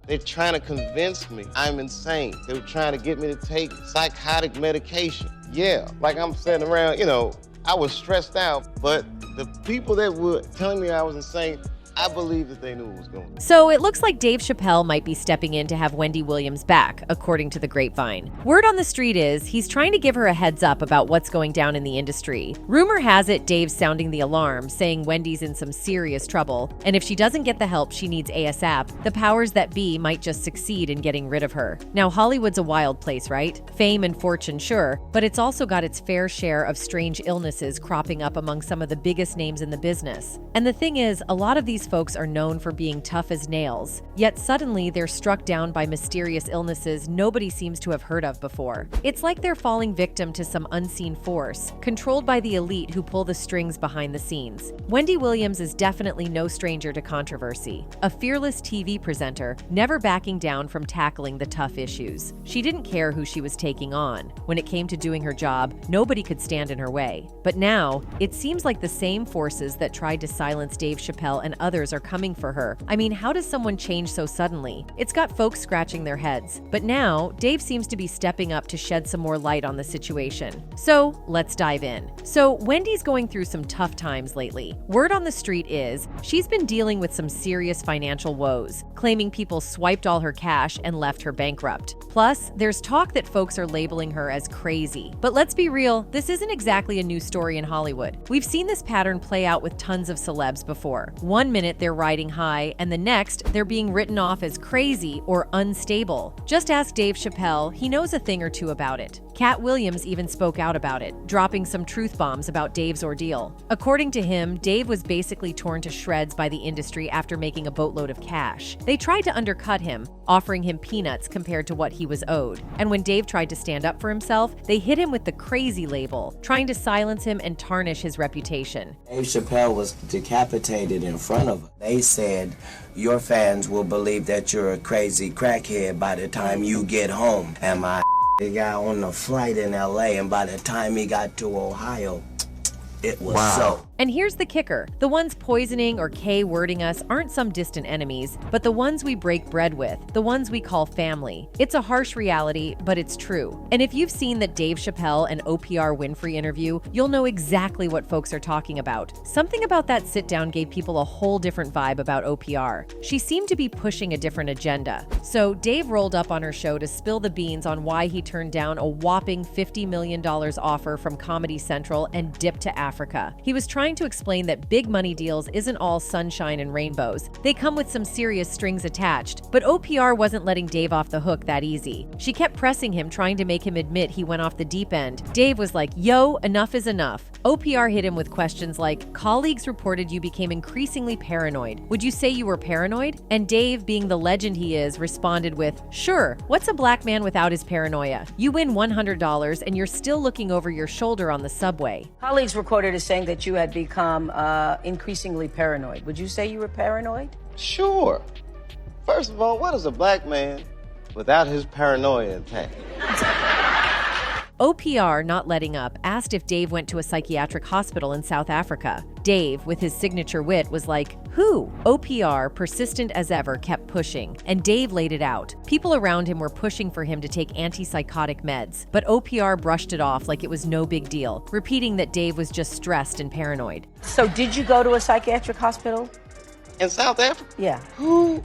They're trying to convince me I'm insane. They were trying to get me to take psychotic medication. Yeah, like I'm sitting around, I was stressed out, but the people that were telling me I was insane, I believe that they knew what was going on. So it looks like Dave Chappelle might be stepping in to have Wendy Williams back, according to the grapevine. Word on the street is he's trying to give her a heads up about what's going down in the industry. Rumor has it Dave's sounding the alarm, saying Wendy's in some serious trouble, and if she doesn't get the help she needs ASAP, the powers that be might just succeed in getting rid of her. Now, Hollywood's a wild place, right? Fame and fortune, sure, but it's also got its fair share of strange illnesses cropping up among some of the biggest names in the business. And the thing is, a lot of these folks are known for being tough as nails, yet suddenly they're struck down by mysterious illnesses nobody seems to have heard of before. It's like they're falling victim to some unseen force, controlled by the elite who pull the strings behind the scenes. Wendy Williams is definitely no stranger to controversy, a fearless TV presenter, never backing down from tackling the tough issues. She didn't care who she was taking on. When it came to doing her job, nobody could stand in her way. But now, it seems like the same forces that tried to silence Dave Chappelle and others are coming for her. I mean, how does someone change so suddenly? It's got folks scratching their heads. But now, Dave seems to be stepping up to shed some more light on the situation. So, let's dive in. So, Wendy's going through some tough times lately. Word on the street is she's been dealing with some serious financial woes, claiming people swiped all her cash and left her bankrupt. Plus, there's talk that folks are labeling her as crazy. But let's be real, this isn't exactly a new story in Hollywood. We've seen this pattern play out with tons of celebs before. One minute they're riding high, and the next they're being written off as crazy or unstable. Just ask Dave Chappelle, he knows a thing or two about it. Cat Williams even spoke out about it, dropping some truth bombs about Dave's ordeal. According to him, Dave was basically torn to shreds by the industry after making a boatload of cash. They tried to undercut him, offering him peanuts compared to what he was owed. And when Dave tried to stand up for himself, they hit him with the crazy label, trying to silence him and tarnish his reputation. Dave Chappelle was decapitated in front of her. They said, your fans will believe that you're a crazy crackhead by the time you get home. And my guy on the flight in LA, and by the time he got to Ohio, it was so. And here's the kicker. The ones poisoning or K-wording us aren't some distant enemies, but the ones we break bread with, the ones we call family. It's a harsh reality, but it's true. And if you've seen that Dave Chappelle and OPR Winfrey interview, you'll know exactly what folks are talking about. Something about that sit-down gave people a whole different vibe about OPR. She seemed to be pushing a different agenda. So Dave rolled up on her show to spill the beans on why he turned down a whopping $50 million offer from Comedy Central and dipped to Africa. He was trying to explain that big money deals isn't all sunshine and rainbows. They come with some serious strings attached. But OPR wasn't letting Dave off the hook that easy. She kept pressing him, trying to make him admit he went off the deep end. Dave was like, yo, enough is enough. OPR hit him with questions like, colleagues reported you became increasingly paranoid. Would you say you were paranoid? And Dave, being the legend he is, responded with, sure, what's a black man without his paranoia? You win $100 and you're still looking over your shoulder on the subway. Colleagues were quoted as saying that you had become increasingly paranoid. Would you say you were paranoid? Sure. First of all, what is a black man without his paranoia intact? OPR, not letting up, asked if Dave went to a psychiatric hospital in South Africa. Dave, with his signature wit, was like, who? OPR, persistent as ever, kept pushing, and Dave laid it out. People around him were pushing for him to take antipsychotic meds, but OPR brushed it off like it was no big deal, repeating that Dave was just stressed and paranoid. So did you go to a psychiatric hospital? In South Africa? Yeah. Who?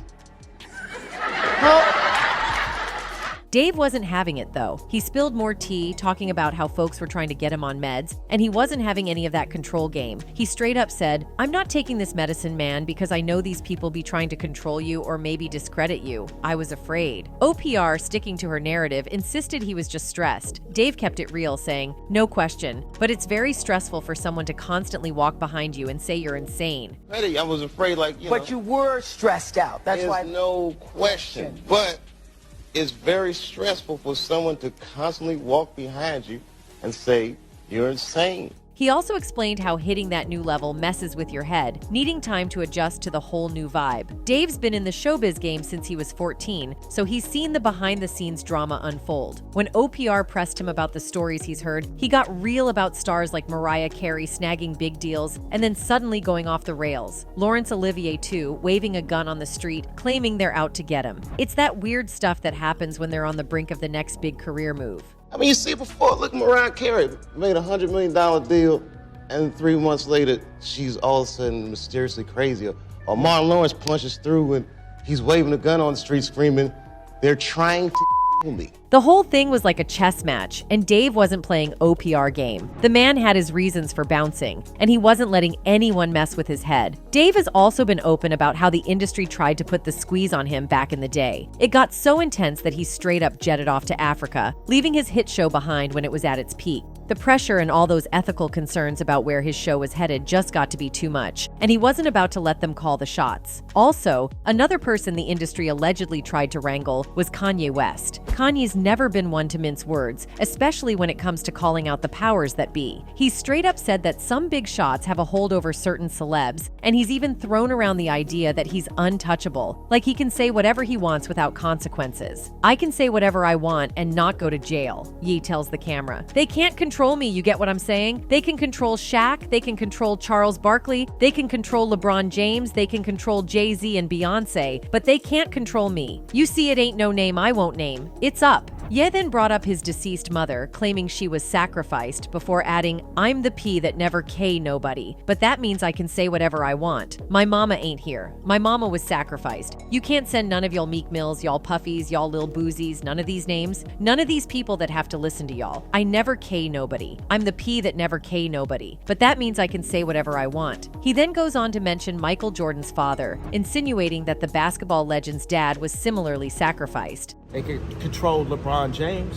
Dave wasn't having it, though. He spilled more tea, talking about how folks were trying to get him on meds, and he wasn't having any of that control game. He straight up said, I'm not taking this medicine, man, because I know these people be trying to control you or maybe discredit you. I was afraid. OPR, sticking to her narrative, insisted he was just stressed. Dave kept it real, saying, no question, but it's very stressful for someone to constantly walk behind you and say you're insane. Betty, I was afraid, But you were stressed out. That's why. There's no question. But it's very stressful for someone to constantly walk behind you and say, you're insane. He also explained how hitting that new level messes with your head, needing time to adjust to the whole new vibe. Dave's been in the showbiz game since he was 14, so he's seen the behind-the-scenes drama unfold. When OPR pressed him about the stories he's heard, he got real about stars like Mariah Carey snagging big deals and then suddenly going off the rails. Laurence Olivier, too, waving a gun on the street, claiming they're out to get him. It's that weird stuff that happens when they're on the brink of the next big career move. I mean, you see before, look, Mariah Carey made a $100 million deal, and 3 months later, she's all of a sudden mysteriously crazy. Or Martin Lawrence punches through and he's waving a gun on the street screaming, "They're trying to kill me." The whole thing was like a chess match, and Dave wasn't playing OPR game. The man had his reasons for bouncing, and he wasn't letting anyone mess with his head. Dave has also been open about how the industry tried to put the squeeze on him back in the day. It got so intense that he straight up jetted off to Africa, leaving his hit show behind when it was at its peak. The pressure and all those ethical concerns about where his show was headed just got to be too much, and he wasn't about to let them call the shots. Also, another person the industry allegedly tried to wrangle was Kanye West. Kanye's never been one to mince words, especially when it comes to calling out the powers that be. He straight up said that some big shots have a hold over certain celebs, and he's even thrown around the idea that he's untouchable, like he can say whatever he wants without consequences. "I can say whatever I want and not go to jail," Ye tells the camera. "They can't control me, you get what I'm saying? They can control Shaq, they can control Charles Barkley, they can control LeBron James, they can control Jay-Z and Beyonce, but they can't control me. You see, it ain't no name I won't name. It's up." Ye then brought up his deceased mother, claiming she was sacrificed, before adding, "I'm the P that never K nobody, but that means I can say whatever I want. My mama ain't here. My mama was sacrificed. You can't send none of y'all Meek Mills, y'all Puffies, y'all Lil Boozies, none of these names, none of these people that have to listen to y'all. I never K nobody. I'm the P that never K nobody, but that means I can say whatever I want." He then goes on to mention Michael Jordan's father, insinuating that the basketball legend's dad was similarly sacrificed. They can control LeBron James.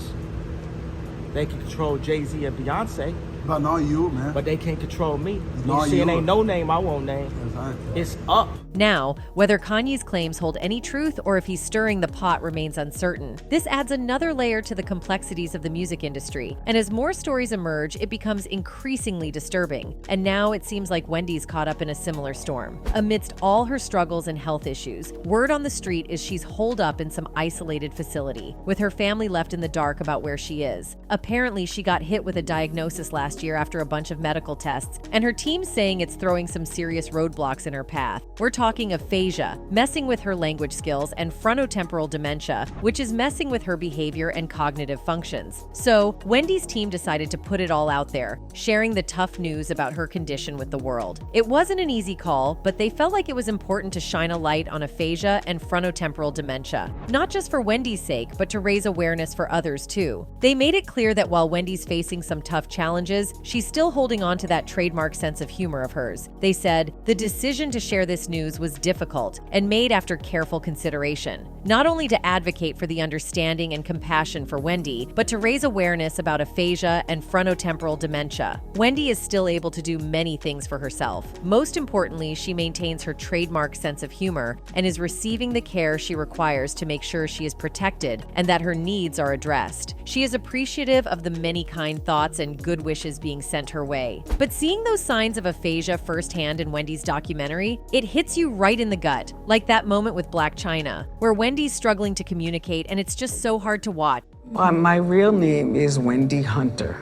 They can control Jay-Z and Beyonce. But not you, man. But they can't control me. Not You see, it you. ain't no name I won't name. Exactly. It's up. Now, whether Kanye's claims hold any truth or if he's stirring the pot remains uncertain. This adds another layer to the complexities of the music industry, and as more stories emerge, it becomes increasingly disturbing. And now it seems like Wendy's caught up in a similar storm. Amidst all her struggles and health issues, word on the street is she's holed up in some isolated facility, with her family left in the dark about where she is. Apparently, she got hit with a diagnosis last year after a bunch of medical tests, and her team's saying it's throwing some serious roadblocks in her path. We're talking aphasia, messing with her language skills, and frontotemporal dementia, which is messing with her behavior and cognitive functions. So, Wendy's team decided to put it all out there, sharing the tough news about her condition with the world. It wasn't an easy call, but they felt like it was important to shine a light on aphasia and frontotemporal dementia, not just for Wendy's sake, but to raise awareness for others too. They made it clear that while Wendy's facing some tough challenges, she's still holding on to that trademark sense of humor of hers. They said, "The decision to share this news was difficult and made after careful consideration, not only to advocate for the understanding and compassion for Wendy, but to raise awareness about aphasia and frontotemporal dementia." Wendy is still able to do many things for herself. Most importantly, she maintains her trademark sense of humor and is receiving the care she requires to make sure she is protected and that her needs are addressed. She is appreciative of the many kind thoughts and good wishes being sent her way. But seeing those signs of aphasia firsthand in Wendy's documentary, it hits you right in the gut, like that moment with Black China, where Wendy's struggling to communicate and it's just so hard to watch. My real name is Wendy Hunter.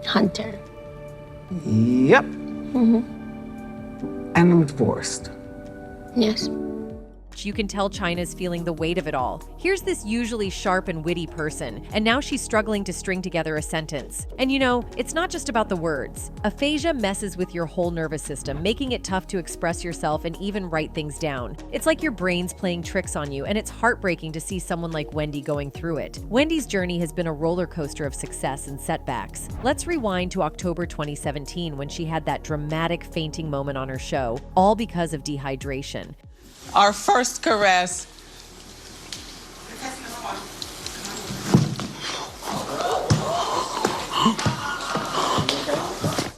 Hunter. Yep. Mm-hmm. And I'm divorced. Yes. You can tell China's feeling the weight of it all. Here's this usually sharp and witty person, and now she's struggling to string together a sentence. And you know, it's not just about the words. Aphasia messes with your whole nervous system, making it tough to express yourself and even write things down. It's like your brain's playing tricks on you, and it's heartbreaking to see someone like Wendy going through it. Wendy's journey has been a roller coaster of success and setbacks. Let's rewind to October 2017 when she had that dramatic fainting moment on her show, all because of dehydration. Our first caress.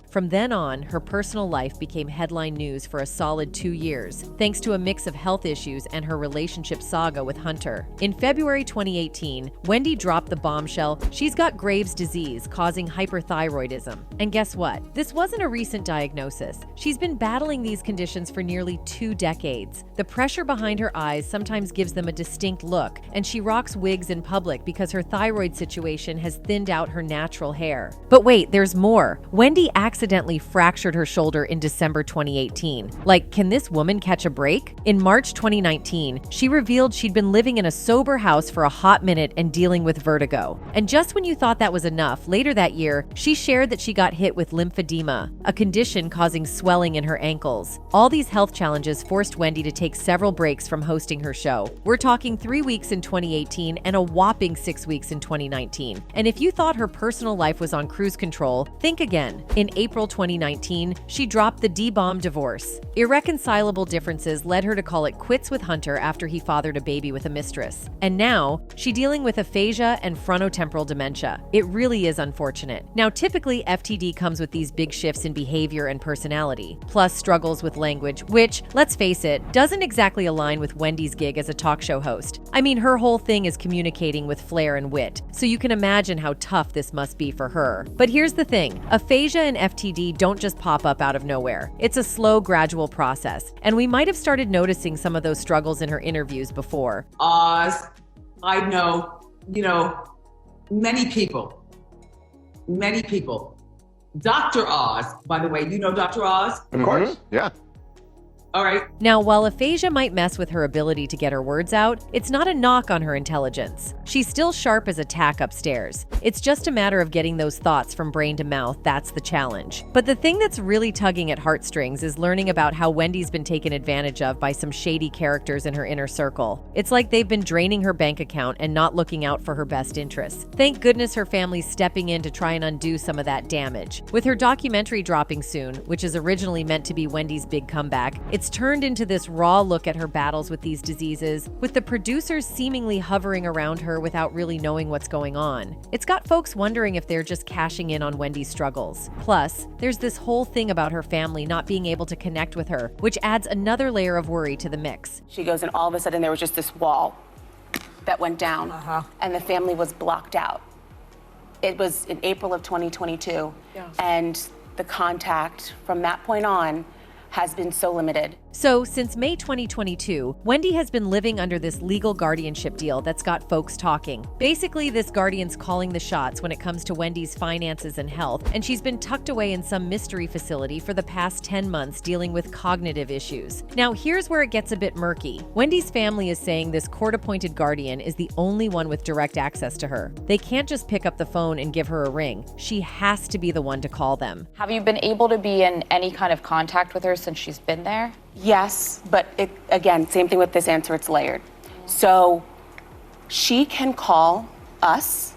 From from then on, her personal life became headline news for a solid 2 years, thanks to a mix of health issues and her relationship saga with Hunter. In February 2018, Wendy dropped the bombshell she's got Graves' disease causing hyperthyroidism. And guess what? This wasn't a recent diagnosis. She's been battling these conditions for nearly 2 decades. The pressure behind her eyes sometimes gives them a distinct look, and she rocks wigs in public because her thyroid situation has thinned out her natural hair. But wait, there's more. Wendy accidentally fractured her shoulder in December 2018. Like, can this woman catch a break? In March 2019, she revealed she'd been living in a sober house for a hot minute and dealing with vertigo. And just when you thought that was enough, later that year, she shared that she got hit with lymphedema, a condition causing swelling in her ankles. All these health challenges forced Wendy to take several breaks from hosting her show. We're talking 3 weeks in 2018 and a whopping 6 weeks in 2019. And if you thought her personal life was on cruise control, think again. In April 2019, she dropped the D-bomb divorce. Irreconcilable differences led her to call it quits with Hunter after he fathered a baby with a mistress. And now, she's dealing with aphasia and frontotemporal dementia. It really is unfortunate. Now, typically, FTD comes with these big shifts in behavior and personality, plus struggles with language, which, let's face it, doesn't exactly align with Wendy's gig as a talk show host. I mean, her whole thing is communicating with flair and wit, so you can imagine how tough this must be for her. But here's the thing, aphasia and FTD don't just pop up out of nowhere. It's a slow, gradual process, and we might have started noticing some of those struggles in her interviews before. Oz, I know, many people. Dr. Oz, by the way, you know Dr. Oz? Of course, yeah. All right. Now, while aphasia might mess with her ability to get her words out, it's not a knock on her intelligence. She's still sharp as a tack upstairs. It's just a matter of getting those thoughts from brain to mouth. That's the challenge. But the thing that's really tugging at heartstrings is learning about how Wendy's been taken advantage of by some shady characters in her inner circle. It's like they've been draining her bank account and not looking out for her best interests. Thank goodness her family's stepping in to try and undo some of that damage. With her documentary dropping soon, which is originally meant to be Wendy's big comeback, it's turned into this raw look at her battles with these diseases, with the producers seemingly hovering around her without really knowing what's going on. It's got folks wondering if they're just cashing in on Wendy's struggles. Plus, there's this whole thing about her family not being able to connect with her, which adds another layer of worry to the mix. She goes, and all of a sudden there was just this wall that went down, and the family was blocked out. It was in April of 2022, and the contact from that point on has been so limited. So, since May 2022, Wendy has been living under this legal guardianship deal that's got folks talking. Basically, this guardian's calling the shots when it comes to Wendy's finances and health, and she's been tucked away in some mystery facility for the past 10 months dealing with cognitive issues. Now, here's where it gets a bit murky. Wendy's family is saying this court-appointed guardian is the only one with direct access to her. They can't just pick up the phone and give her a ring. She has to be the one to call them. Have you been able to be in any kind of contact with her since she's been there? Yes, but again, same thing with this answer, it's layered. So she can call us,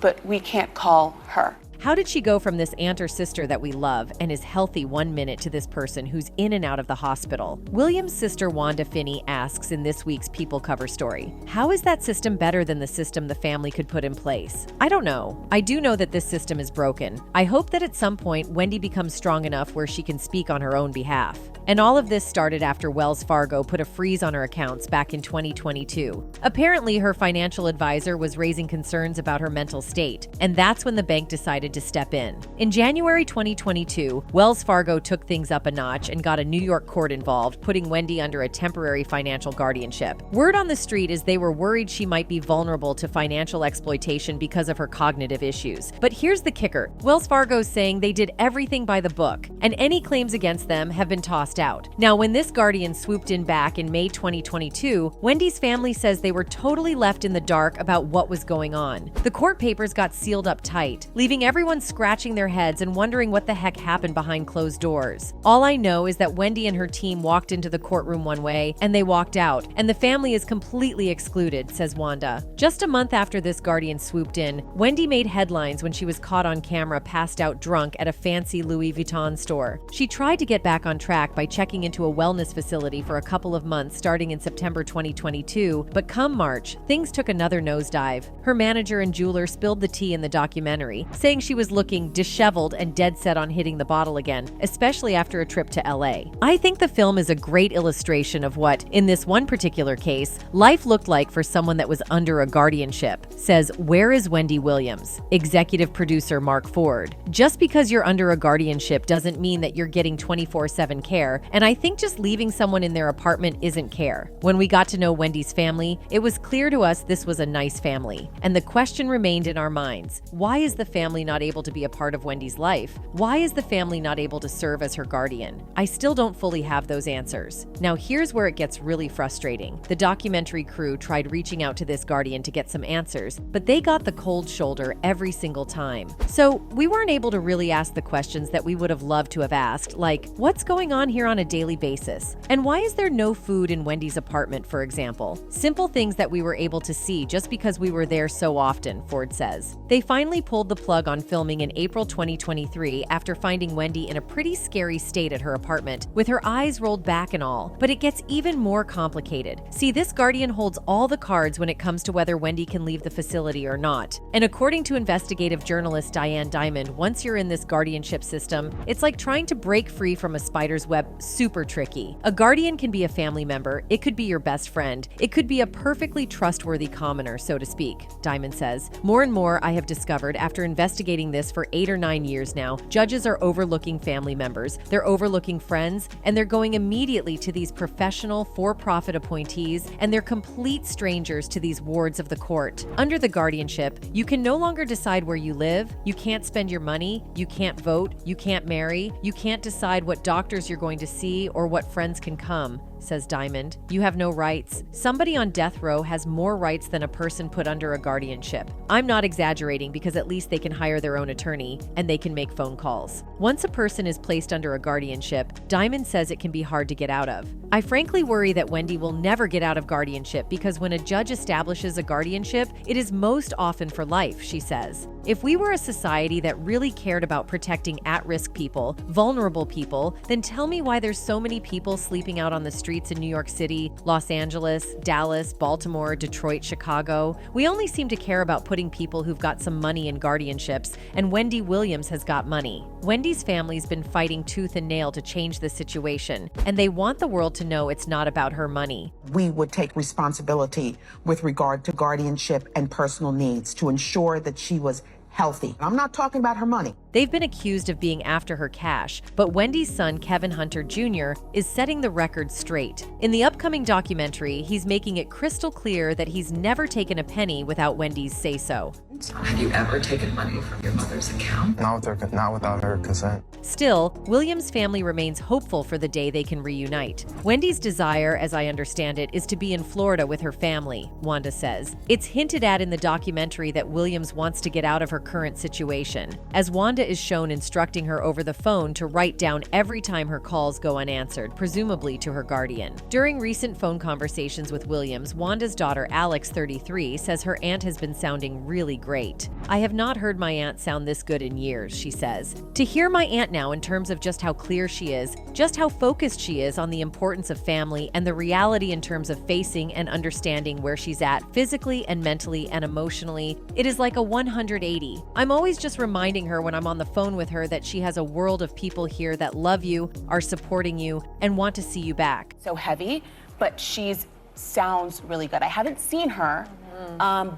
but we can't call her. How did she go from this aunt or sister that we love and is healthy 1 minute to this person who's in and out of the hospital? Williams' sister Wanda Finney asks in this week's People cover story, how is that system better than the system the family could put in place? I don't know. I do know that this system is broken. I hope that at some point Wendy becomes strong enough where she can speak on her own behalf. And all of this started after Wells Fargo put a freeze on her accounts back in 2022. Apparently, her financial advisor was raising concerns about her mental state, and that's when the bank decided to step in. In January 2022, Wells Fargo took things up a notch and got a New York court involved, putting Wendy under a temporary financial guardianship. Word on the street is they were worried she might be vulnerable to financial exploitation because of her cognitive issues. But here's the kicker. Wells Fargo's saying they did everything by the book, and any claims against them have been tossed out. Now, when this guardian swooped in back in May 2022, Wendy's family says they were totally left in the dark about what was going on. The court papers got sealed up tight, leaving everyone scratching their heads and wondering what the heck happened behind closed doors. All I know is that Wendy and her team walked into the courtroom one way, and they walked out, and the family is completely excluded, says Wanda. Just a month after this guardian swooped in, Wendy made headlines when she was caught on camera passed out drunk at a fancy Louis Vuitton store. She tried to get back on track by by checking into a wellness facility for a couple of months starting in September 2022, but come March, things took another nosedive. Her manager and jeweler spilled the tea in the documentary, saying she was looking disheveled and dead set on hitting the bottle again, especially after a trip to LA. I think the film is a great illustration of what, in this one particular case, life looked like for someone that was under a guardianship, says Where is Wendy Williams? Executive producer Mark Ford. Just because you're under a guardianship doesn't mean that you're getting 24/7 care, and I think just leaving someone in their apartment isn't care. When we got to know Wendy's family, it was clear to us this was a nice family, and the question remained in our minds: why is the family not able to be a part of Wendy's life? Why is the family not able to serve as her guardian? I still don't fully have those answers. Now here's where it gets really frustrating. The documentary crew tried reaching out to this guardian to get some answers, but they got the cold shoulder every single time. So we weren't able to really ask the questions that we would have loved to have asked, like, what's going on here on a daily basis? And why is there no food in Wendy's apartment, for example? Simple things that we were able to see just because we were there so often, Ford says. They finally pulled the plug on filming in April 2023 after finding Wendy in a pretty scary state at her apartment, with her eyes rolled back and all. But it gets even more complicated. See, this guardian holds all the cards when it comes to whether Wendy can leave the facility or not. And according to investigative journalist Diane Diamond, once you're in this guardianship system, it's like trying to break free from a spider's web. Super tricky. A guardian can be a family member, it could be your best friend, it could be a perfectly trustworthy commoner, so to speak, Diamond says. More and more I have discovered after investigating this for 8 or 9 years now, judges are overlooking family members, they're overlooking friends, and they're going immediately to these professional, for-profit appointees, and they're complete strangers to these wards of the court. Under the guardianship, you can no longer decide where you live, you can't spend your money, you can't vote, you can't marry, you can't decide what doctors you're going to see or what friends can come, says Diamond. You have no rights. Somebody on death row has more rights than a person put under a guardianship. I'm not exaggerating because at least they can hire their own attorney and they can make phone calls. Once a person is placed under a guardianship, Diamond says it can be hard to get out of. I frankly worry that Wendy will never get out of guardianship because when a judge establishes a guardianship, it is most often for life, she says. If we were a society that really cared about protecting at-risk people, vulnerable people, then tell me why there's so many people sleeping out on the streets in New York City, Los Angeles, Dallas, Baltimore, Detroit, Chicago. We only seem to care about putting people who've got some money in guardianships, and Wendy Williams has got money. Wendy's family's been fighting tooth and nail to change the situation, and they want the world to know it's not about her money. We would take responsibility with regard to guardianship and personal needs to ensure that she was healthy. I'm not talking about her money. They've been accused of being after her cash, but Wendy's son, Kevin Hunter Jr., is setting the record straight. In the upcoming documentary, he's making it crystal clear that he's never taken a penny without Wendy's say-so. Have you ever taken money from your mother's account? Not without her consent. Still, Williams' family remains hopeful for the day they can reunite. Wendy's desire, as I understand it, is to be in Florida with her family, Wanda says. It's hinted at in the documentary that Williams wants to get out of her current situation, as Wanda is shown instructing her over the phone to write down every time her calls go unanswered, presumably to her guardian. During recent phone conversations with Williams, Wanda's daughter Alex, 33, says her aunt has been sounding really great. I have not heard my aunt sound this good in years, she says. To hear my aunt now in terms of just how clear she is, just how focused she is on the importance of family and the reality in terms of facing and understanding where she's at physically and mentally and emotionally, it is like a 180. I'm always just reminding her when I'm on the phone with her that she has a world of people here that love you, are supporting you, and want to see you back. So heavy, but she's sounds really good. I haven't seen her,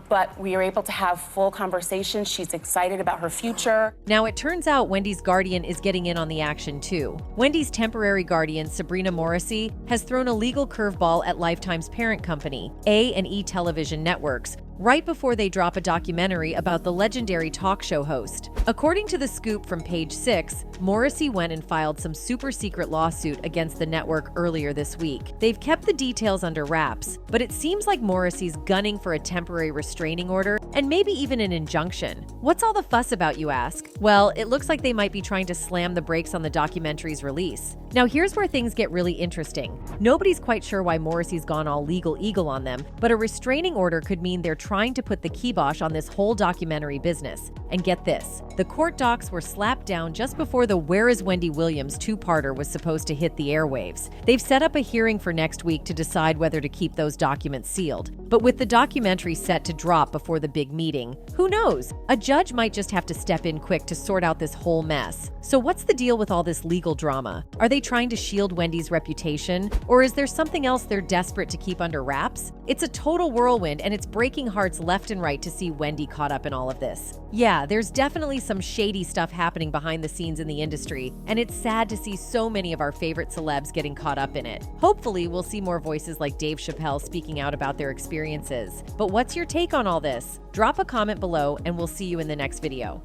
but we are able to have full conversations. She's excited about her future. Now, it turns out Wendy's guardian is getting in on the action too. Wendy's temporary guardian, Sabrina Morrissey, has thrown a legal curveball at Lifetime's parent company, A&E Television Networks, right before they drop a documentary about the legendary talk show host. According to The Scoop from Page 6, Morrissey went and filed some super secret lawsuit against the network earlier this week. They've kept the details under wraps, but it seems like Morrissey's gunning for a temporary restraining order and maybe even an injunction. What's all the fuss about, you ask? Well, it looks like they might be trying to slam the brakes on the documentary's release. Now, here's where things get really interesting. Nobody's quite sure why Morrissey's gone all legal eagle on them, but a restraining order could mean they're trying to put the kibosh on this whole documentary business. And get this, the court docs were slapped down just before the Where is Wendy Williams two-parter was supposed to hit the airwaves. They've set up a hearing for next week to decide whether to keep those documents sealed. But with the documentary set to drop before the big meeting, who knows? A judge might just have to step in quick to sort out this whole mess. So what's the deal with all this legal drama? Are they trying to shield Wendy's reputation? Or is there something else they're desperate to keep under wraps? It's a total whirlwind, and it's breaking hearts left and right to see Wendy caught up in all of this. Yeah, there's definitely some shady stuff happening behind the scenes in the industry, and it's sad to see so many of our favorite celebs getting caught up in it. Hopefully, we'll see more voices like Dave Chappelle speaking out about their experiences. But what's your take on all this? Drop a comment below, and we'll see you in the next video.